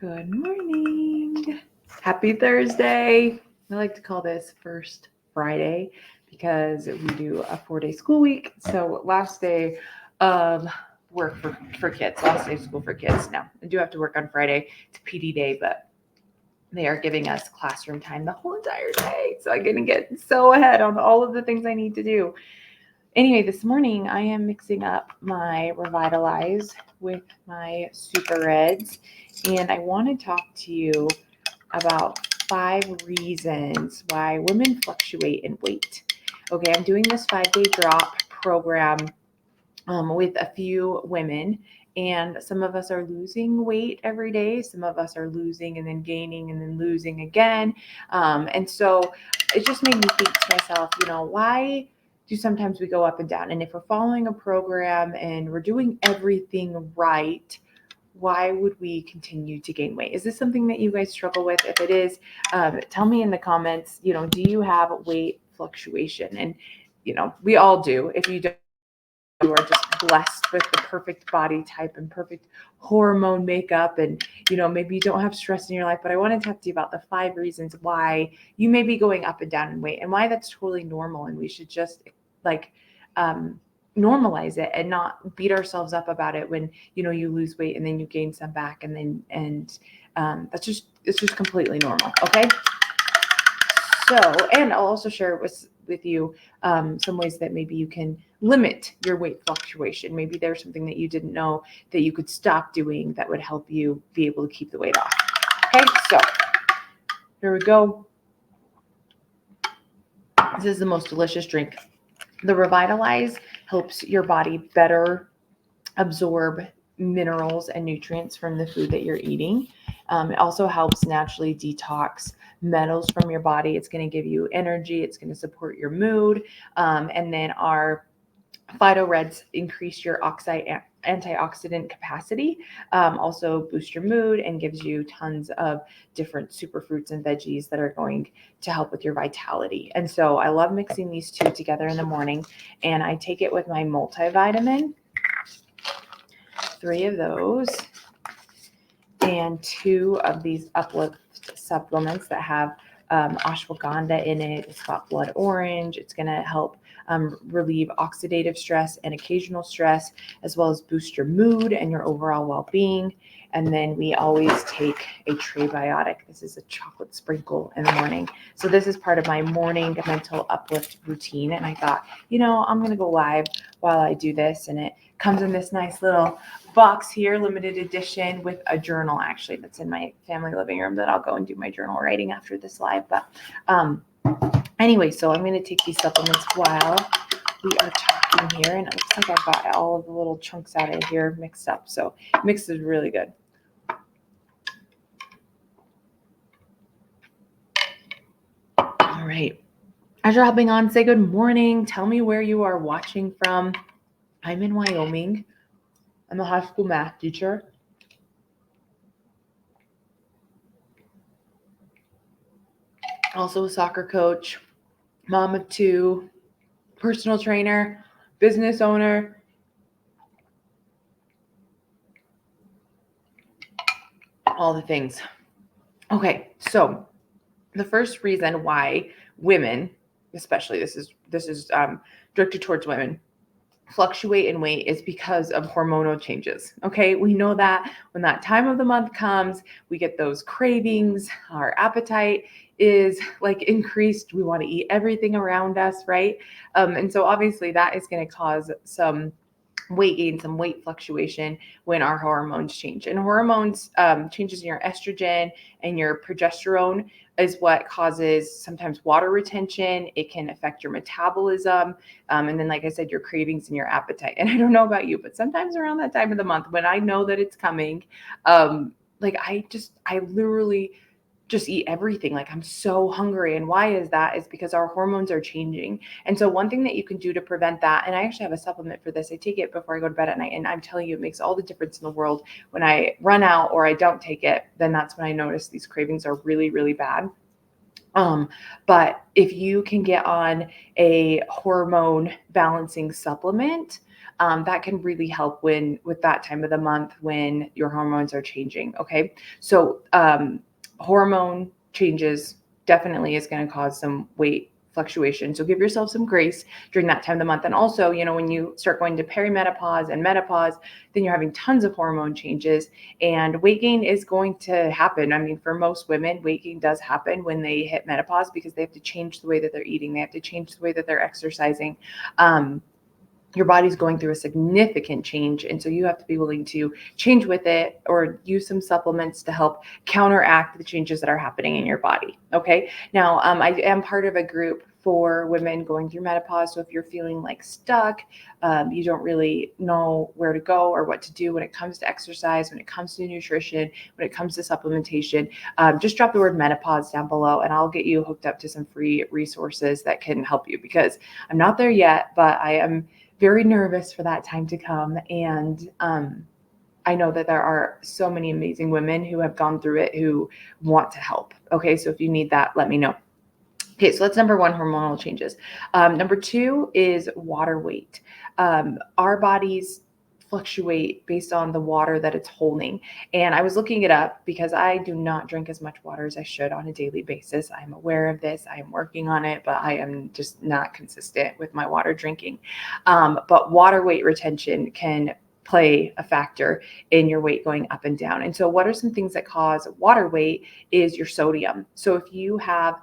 Good morning. Happy Thursday. I like to call this First Friday because we do a 4-day school week. So last day of work for kids, last day of school for kids. Now, I do have to work on Friday. It's PD day, but they are giving us classroom time the whole entire day. So I'm going to get so ahead on all of the things I need to do. Anyway, this morning I am mixing up my Revitalize with my Super Reds, and I want to talk to you about 5 reasons why women fluctuate in weight. Okay, I'm doing this 5-day drop program with a few women, and some of us are losing weight every day. Some of us are losing and then gaining and then losing again. And so it just made me think to myself, why do sometimes we go up and down? And if we're following a program and we're doing everything right, why would we continue to gain weight? Is this something that you guys struggle with? If it is, tell me in the comments, do you have weight fluctuation? And, we all do. If you don't, you are just blessed with the perfect body type and perfect hormone makeup, and maybe you don't have stress in your life. But I want to talk to you about the 5 reasons why you may be going up and down in weight, and why that's totally normal, and we should just normalize it and not beat ourselves up about it when you lose weight and then you gain some back, and it's just completely normal. Okay, so, and I'll also share with you some ways that maybe you can limit your weight fluctuation. Maybe there's something that you didn't know that you could stop doing that would help you be able to keep the weight off. Okay, so here we go. This is the most delicious drink. The Revitalize helps your body better absorb minerals and nutrients from the food that you're eating. It also helps naturally detox metals from your body. It's going to give you energy. It's going to support your mood. And then our Phyto Reds increase your antioxidant capacity, also boost your mood, and gives you tons of different superfruits and veggies that are going to help with your vitality. And so I love mixing these two together in the morning, and I take it with my multivitamin, 3 of those, and 2 of these uplift supplements that have ashwagandha in it. It's got blood orange. It's going to help relieve oxidative stress and occasional stress, as well as boost your mood and your overall well-being. And then we always take a Trebiotic. This is a chocolate sprinkle in the morning. So this is part of my morning mental uplift routine. And I thought, I'm going to go live while I do this. And it comes in this nice little box here, limited edition, with a journal, actually, that's in my family living room that I'll go and do my journal writing after this live. But anyway, so I'm going to take these supplements while we are talking here. And it looks like I've got all of the little chunks out of here mixed up. So mix is really good. All right. As you're hopping on, say good morning. Tell me where you are watching from. I'm in Wyoming. I'm a high school math teacher. Also a soccer coach, mom of 2, personal trainer, business owner. All the things. Okay, so the first reason why women, especially this is directed towards women, fluctuate in weight is because of hormonal changes. Okay, we know that when that time of the month comes, we get those cravings, our appetite is increased. We want to eat everything around us, right? And so obviously that is going to cause some weight gain, some weight fluctuation when our hormones change. And hormones changes in your estrogen and your progesterone is what causes sometimes water retention. It can affect your metabolism. And then, like I said, your cravings and your appetite. And I don't know about you, but sometimes around that time of the month when I know that it's coming, I literally just eat everything. I'm so hungry. And why is that? Is because our hormones are changing. And so one thing that you can do to prevent that, and I actually have a supplement for this. I take it before I go to bed at night, and I'm telling you, it makes all the difference in the world. When I run out or I don't take it, then that's when I notice these cravings are really, really bad. But if you can get on a hormone balancing supplement, that can really help when with that time of the month when your hormones are changing. Okay, so hormone changes definitely is going to cause some weight fluctuation. So give yourself some grace during that time of the month. And also, when you start going to perimenopause and menopause, then you're having tons of hormone changes and weight gain is going to happen. I mean, for most women, weight gain does happen when they hit menopause because they have to change the way that they're eating. They have to change the way that they're exercising. Your body's going through a significant change. And so you have to be willing to change with it or use some supplements to help counteract the changes that are happening in your body. Okay. Now, I am part of a group for women going through menopause. So if you're feeling like stuck, you don't really know where to go or what to do when it comes to exercise, when it comes to nutrition, when it comes to supplementation, just drop the word menopause down below and I'll get you hooked up to some free resources that can help you because I'm not there yet, but I am very nervous for that time to come. And I know that there are so many amazing women who have gone through it who want to help. Okay, so if you need that, let me know. Okay, so that's number one, hormonal changes. Number two is water weight. Our bodies fluctuate based on the water that it's holding. And I was looking it up because I do not drink as much water as I should on a daily basis. I'm aware of this. I am working on it, but I am just not consistent with my water drinking. But water weight retention can play a factor in your weight going up and down. And so what are some things that cause water weight is your sodium. So if you have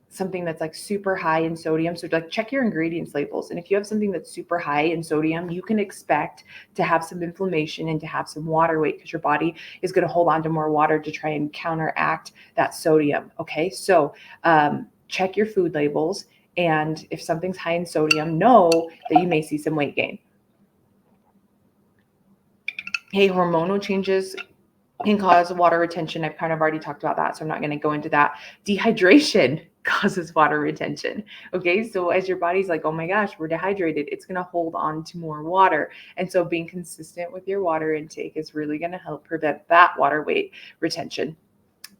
something that's like super high in sodium. So like check your ingredients labels. And if you have something that's super high in sodium, you can expect to have some inflammation and to have some water weight because your body is going to hold on to more water to try and counteract that sodium. Okay. So check your food labels. And if something's high in sodium, know that you may see some weight gain. Hey, hormonal changes can cause water retention. I've kind of already talked about that, so I'm not going to go into that. Dehydration causes water retention. Okay, so as your body's like, oh my gosh, we're dehydrated, it's going to hold on to more water. And so being consistent with your water intake is really going to help prevent that water weight retention.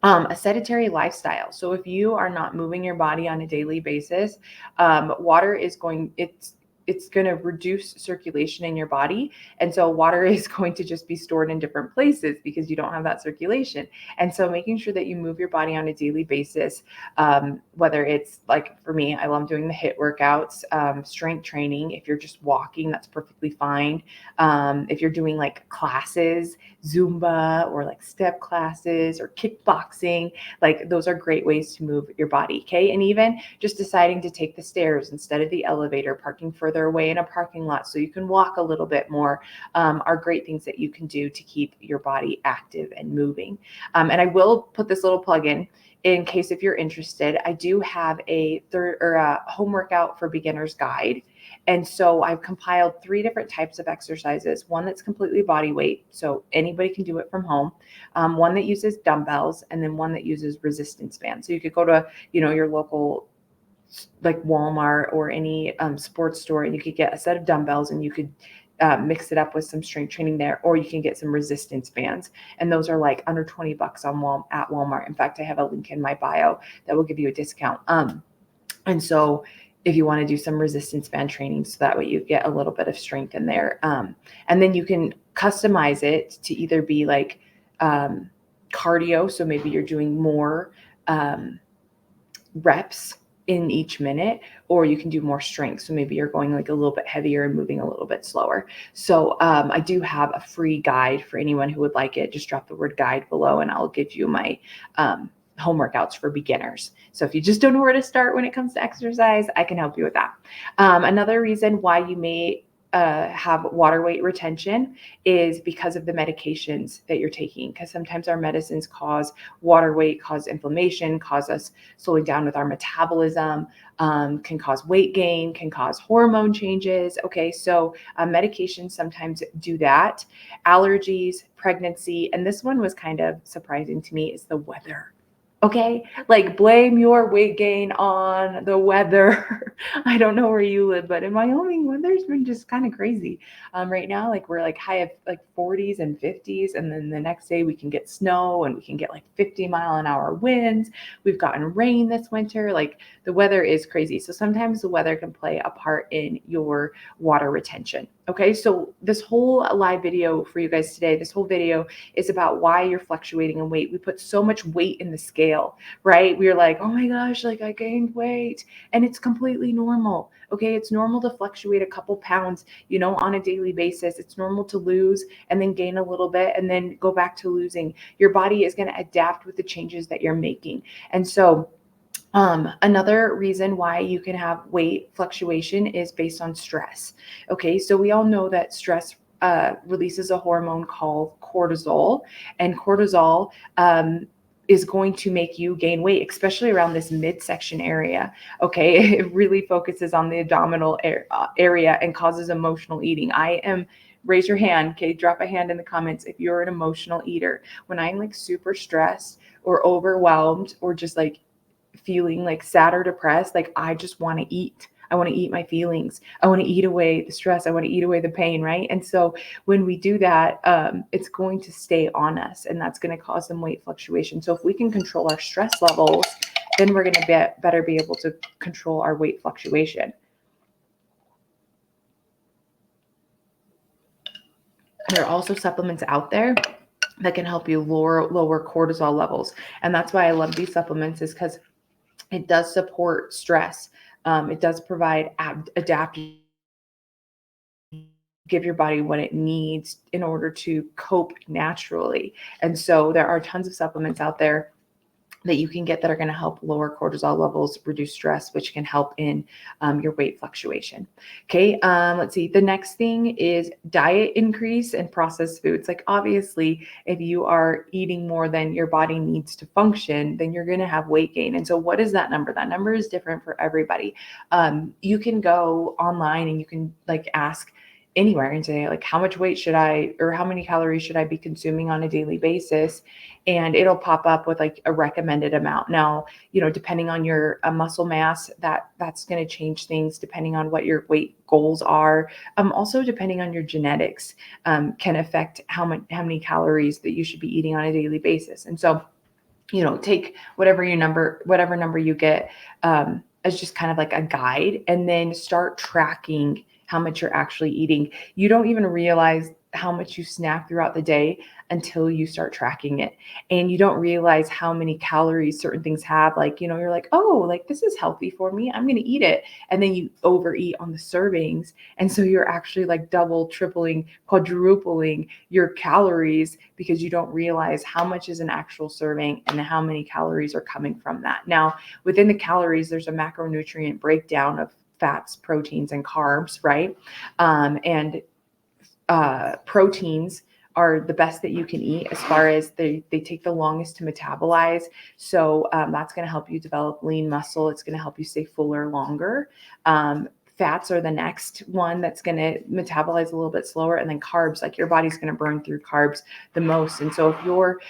A sedentary lifestyle. So if you are not moving your body on a daily basis, water is going, it's going to reduce circulation in your body. And so water is going to just be stored in different places because you don't have that circulation. And so making sure that you move your body on a daily basis, whether it's like for me, I love doing the HIIT workouts, strength training. If you're just walking, that's perfectly fine. If you're doing like classes, Zumba or like step classes or kickboxing, like those are great ways to move your body. Okay. And even just deciding to take the stairs instead of the elevator, parking further away in a parking lot so you can walk a little bit more, are great things that you can do to keep your body active and moving. And I will put this little plug in case if you're interested. I do have a home workout for beginners guide. And so I've compiled 3 different types of exercises. One that's completely body weight, so anybody can do it from home. One that uses dumbbells, and then one that uses resistance bands. So you could go to, your local like Walmart or any sports store, and you could get a set of dumbbells and you could mix it up with some strength training there, or you can get some resistance bands. And those are like under $20 at Walmart. In fact, I have a link in my bio that will give you a discount. And so if you want to do some resistance band training, so that way you get a little bit of strength in there. And then you can customize it to either be like cardio. So maybe you're doing more reps in each minute, or you can do more strength. So maybe you're going like a little bit heavier and moving a little bit slower. So I do have a free guide for anyone who would like it. Just drop the word guide below and I'll give you my home workouts for beginners. So if you just don't know where to start when it comes to exercise, I can help you with that. Another reason why you may have water weight retention is because of the medications that you're taking, because sometimes our medicines cause water weight, cause inflammation, cause us slowing down with our metabolism, can cause weight gain, can cause hormone changes. Okay, so medications sometimes do that. Allergies, pregnancy, and this one was kind of surprising to me, is the weather. Okay, like blame your weight gain on the weather. I don't know where you live, but in Wyoming, weather's been just kind of crazy. Right now, like we're like high of like 40s and 50s, and then the next day we can get snow and we can get like 50-mile-an-hour winds. We've gotten rain this winter. Like the weather is crazy. So sometimes the weather can play a part in your water retention. Okay, so this whole live video for you guys today, this whole video is about why you're fluctuating in weight. We put so much weight in the scale, right? We're like, oh my gosh, like I gained weight, and it's completely normal. Okay, it's normal to fluctuate a couple pounds, on a daily basis. It's normal to lose and then gain a little bit and then go back to losing. Your body is going to adapt with the changes that you're making. And so another reason why you can have weight fluctuation is based on stress. Okay, so we all know that stress releases a hormone called cortisol, and cortisol is going to make you gain weight, especially around this midsection area. Okay, it really focuses on the abdominal area and causes emotional eating. Raise your hand, okay? Drop a hand in the comments if you're an emotional eater. When I'm like super stressed or overwhelmed or just like feeling like sad or depressed, like I just want to eat. I want to eat my feelings. I want to eat away the stress. I want to eat away the pain, right? And so when we do that, it's going to stay on us, and that's going to cause some weight fluctuation. So if we can control our stress levels, then we're going to better be able to control our weight fluctuation. There are also supplements out there that can help you lower cortisol levels, and that's why I love these supplements, is because it does support stress. It does provide adaptive, give your body what it needs in order to cope naturally. And so there are tons of supplements out there that you can get that are going to help lower cortisol levels, reduce stress, which can help in your weight fluctuation. Okay, let's see. The next thing is diet increase and processed foods. Like obviously, if you are eating more than your body needs to function, then you're going to have weight gain. And so what is that number? That number is different for everybody. You can go online and you can like ask anywhere and say like, how much weight should I, or how many calories should I be consuming on a daily basis? And it'll pop up with like a recommended amount. Now, depending on your muscle mass, that's going to change things depending on what your weight goals are. Also depending on your genetics, can affect how many calories that you should be eating on a daily basis. And so, take whatever number you get, as just kind of like a guide, and then start tracking how much you're actually eating. You don't even realize how much you snack throughout the day until you start tracking it. And you don't realize how many calories certain things have. Like, you're like, oh, like this is healthy for me, I'm going to eat it. And then you overeat on the servings. And so you're actually like double, tripling, quadrupling your calories because you don't realize how much is an actual serving and how many calories are coming from that. Now, within the calories, there's a macronutrient breakdown of fats, proteins, and carbs, right? And proteins are the best that you can eat as far as they take the longest to metabolize. So that's going to help you develop lean muscle. It's going to help you stay fuller longer. Fats are the next one that's going to metabolize a little bit slower. And then carbs, like your body's going to burn through carbs the most. And so if your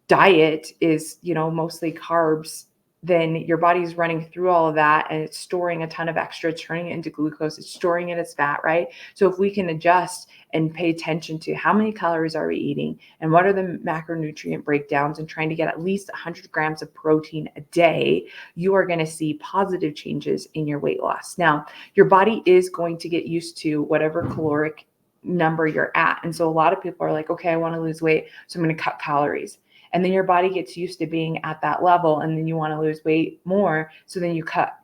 diet is, mostly carbs, then your body's running through all of that and it's storing a ton of extra, turning it into glucose, it's storing it as fat, right? So if we can adjust and pay attention to how many calories are we eating and what are the macronutrient breakdowns and trying to get at least 100 grams of protein a day, you are going to see positive changes in your weight loss. Now, your body is going to get used to whatever caloric number you're at. And so a lot of people are like, okay, I want to lose weight, so I'm going to cut calories. And then your body gets used to being at that level, and then you want to lose weight more. So then you cut.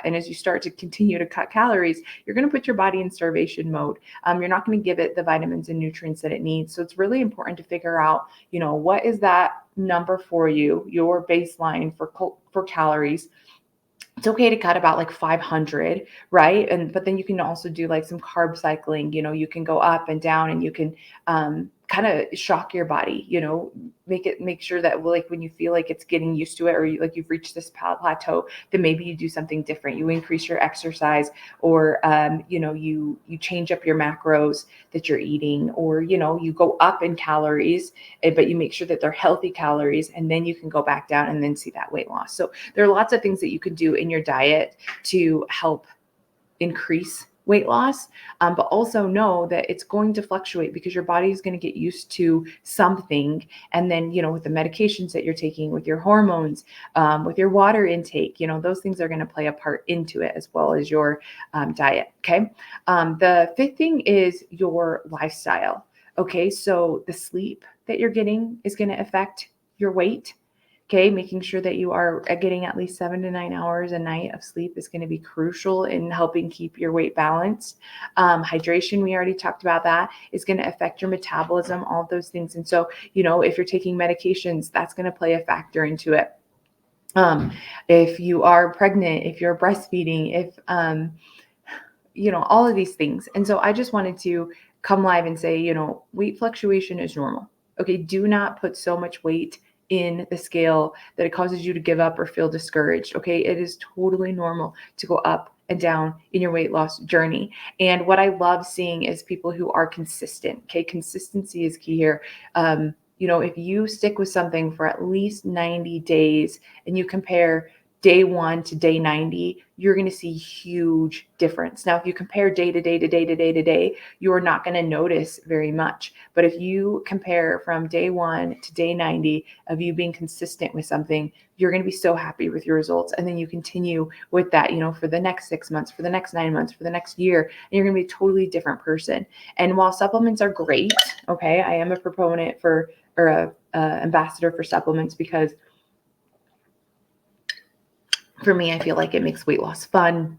And as you start to continue to cut calories, you're going to put your body in starvation mode. You're not going to give it the vitamins and nutrients that it needs. So it's really important to figure out, what is that number for you, your baseline for calories. It's okay to cut about like 500, right? But then you can also do like some carb cycling. You can go up and down, and you can kind of shock your body, make sure that like when you feel like it's getting used to it, or like you've reached this plateau, then maybe you do something different. You increase your exercise, or you change up your macros that you're eating, or you go up in calories, but you make sure that they're healthy calories, and then you can go back down and then see that weight loss. So there are lots of things that you can do in your diet to help increase weight loss, but also know that it's going to fluctuate because your body is going to get used to something. And then, with the medications that you're taking, with your hormones, with your water intake, those things are going to play a part into it, as well as your diet. Okay. The fifth thing is your lifestyle. Okay. So the sleep that you're getting is going to affect your weight. Okay, making sure that you are getting at least 7 to 9 hours a night of sleep is going to be crucial in helping keep your weight balanced. Hydration, we already talked about that, is going to affect your metabolism, all of those things. And so, if you're taking medications, that's going to play a factor into it. If you are pregnant, if you're breastfeeding, if, all of these things. And so I just wanted to come live and say, weight fluctuation is normal. Okay, do not put so much weight in the scale that it causes you to give up or feel discouraged. Okay, it is totally normal to go up and down in your weight loss journey. And what I love seeing is people who are consistent. Okay, consistency is key here. If you stick with something for at least 90 days and you compare day 1 to day 90, you're going to see huge difference. Now, if you compare day to day to day to day to day, you're not going to notice very much. But if you compare from day 1 to day 90 of you being consistent with something, you're going to be so happy with your results. And then you continue with that, for the next 6 months, for the next 9 months, for the next year, and you're going to be a totally different person. And while supplements are great, okay, I am a proponent for, or a ambassador for supplements, because for me, I feel like it makes weight loss fun.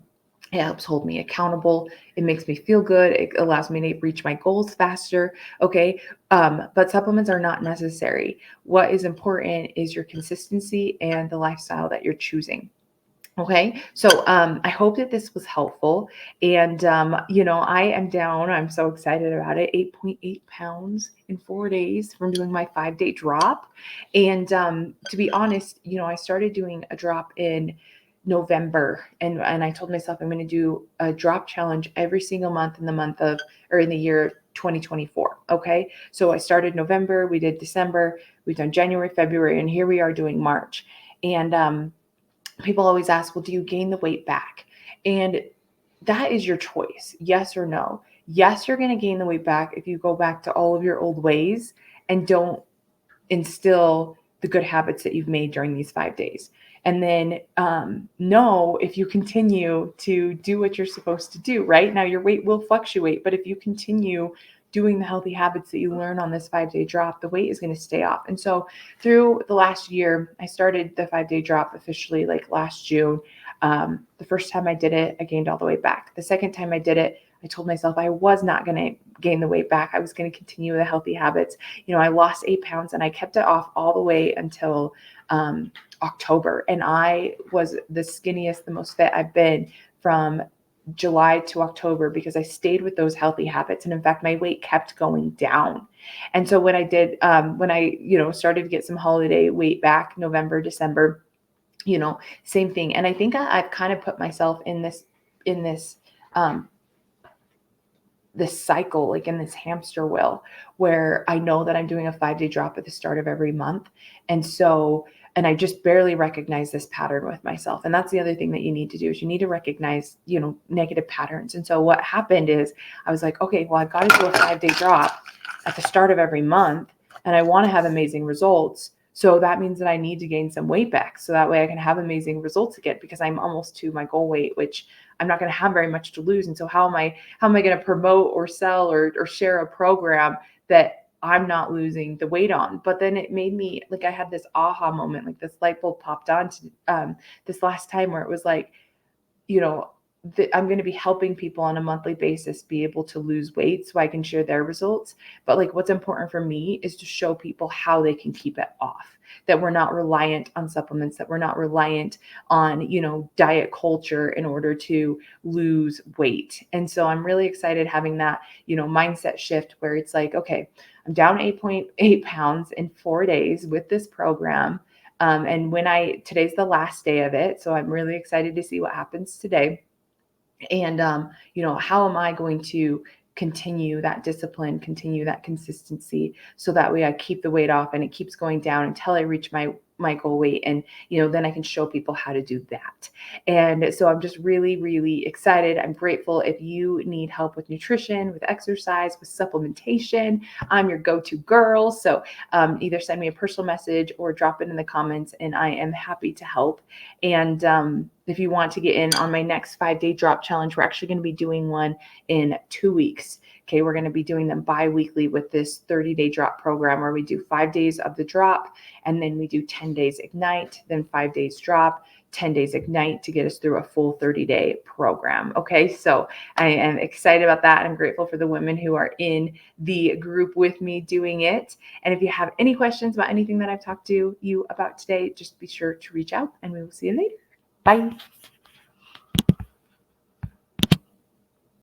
It helps hold me accountable. It makes me feel good. It allows me to reach my goals faster. Okay. But supplements are not necessary. What is important is your consistency and the lifestyle that you're choosing. Okay. So I hope that this was helpful. And, I am down. I'm so excited about it. 8.8 pounds in 4 days from doing my 5-day drop. And to be honest, I started doing a drop in November, and I told myself I'm going to do a drop challenge every single month in the year 2024. Okay. So I started November, we did December, we've done January, February, and here we are doing March. And people always ask, well, do you gain the weight back? And that is your choice. Yes or no. Yes, you're going to gain the weight back if you go back to all of your old ways and don't instill the good habits that you've made during these 5 days. And then no, if you continue to do what you're supposed to do, right? Now your weight will fluctuate, but if you continue doing the healthy habits that you learn on this 5-day drop, the weight is going to stay off. And so through the last year, I started the 5-day drop officially like last June. The first time I did it, I gained all the way back. The second time I did it, I told myself I was not going to gain the weight back. I was going to continue the healthy habits. I lost 8 pounds and I kept it off all the way until October. And I was the skinniest, the most fit I've been from July to October, because I stayed with those healthy habits. And in fact, my weight kept going down. And so when I did, when I, started to get some holiday weight back, November, December, same thing. And I think I've kind of put myself in this, this cycle, like in this hamster wheel, where I know that I'm doing a 5-day drop at the start of every month. And I just barely recognize this pattern with myself. And that's the other thing that you need to do, is you need to recognize, negative patterns. And so what happened is I was like, okay, well, I've got to do a 5-day drop at the start of every month, and I want to have amazing results. So that means that I need to gain some weight back, so that way I can have amazing results again, because I'm almost to my goal weight, which I'm not going to have very much to lose. And so how am I going to promote or sell or share a program that I'm not losing the weight on? But then it made me, like, I had this aha moment, like this light bulb popped on to this last time, where it was like, I'm going to be helping people on a monthly basis be able to lose weight so I can share their results. But like what's important for me is to show people how they can keep it off, that we're not reliant on supplements, that we're not reliant on, diet culture in order to lose weight. And so I'm really excited having that, mindset shift where it's like, okay, I'm down 8.8 pounds in 4 days with this program. And today's the last day of it. So I'm really excited to see what happens today. And how am I going to continue that discipline, continue that consistency, so that way I keep the weight off and it keeps going down until I reach my goal weight. And then I can show people how to do that. And so I'm just really, really excited. I'm grateful. If you need help with nutrition, with exercise, with supplementation, I'm your go-to girl. So either send me a personal message or drop it in the comments, and I am happy to help. And if you want to get in on my next 5-day drop challenge, we're actually going to be doing one in 2 weeks. Okay, we're going to be doing them bi-weekly with this 30-day drop program, where we do 5 days of the drop, and then we do 10 days ignite, then 5 days drop, 10 days ignite to get us through a full 30-day program. Okay, so I am excited about that. I'm grateful for the women who are in the group with me doing it. And if you have any questions about anything that I've talked to you about today, just be sure to reach out, and we will see you later. Bye.